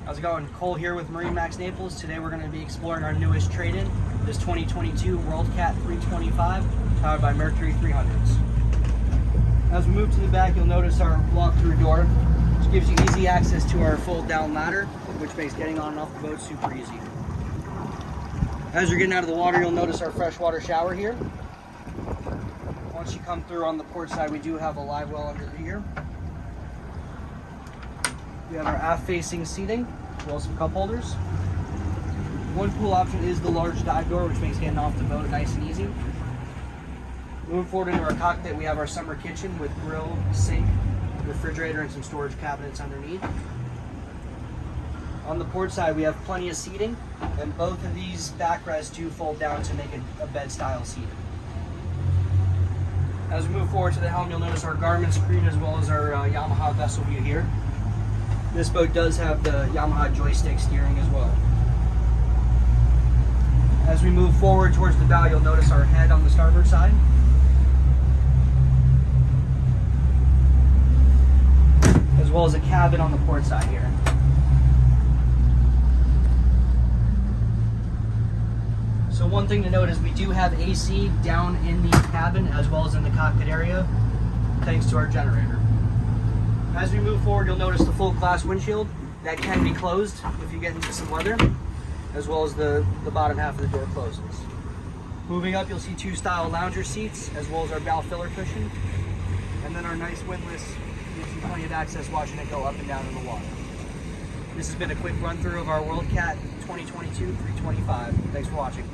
How's it going? Cole here with MarineMax Naples. Today we're going to be exploring our newest trade-in, this 2022 WorldCat 325, powered by Mercury 300s. As we move to the back, you'll notice our walk-through door, which gives you easy access to our fold-down ladder, which makes getting on and off the boat super easy. As you're getting out of the water, you'll notice our freshwater shower here. Once you come through on the port side, we do have a live well under here. We have our aft-facing seating, as well as some cup holders. One cool option is the large dive door, which makes getting off the boat nice and easy. Moving forward into our cockpit, we have our summer kitchen with grill, sink, refrigerator, and some storage cabinets underneath. On the port side, we have plenty of seating, and both of these backrests do fold down to make a bed-style seating. As we move forward to the helm, you'll notice our Garmin screen as well as our Yamaha vessel view here. This boat does have the Yamaha joystick steering as well. As we move forward towards the bow, you'll notice our head on the starboard side. As well as a cabin on the port side here. So one thing to note is we do have AC down in the cabin as well as in the cockpit area, thanks to our generator. As we move forward, you'll notice the full class windshield that can be closed if you get into some weather, as well as the bottom half of the door closes. Moving up, you'll see two style lounger seats, as well as our bow filler cushion, and then our nice windlass gives you plenty of access watching it go up and down in the water. This has been a quick run through of our WorldCat 2022 325. Thanks for watching.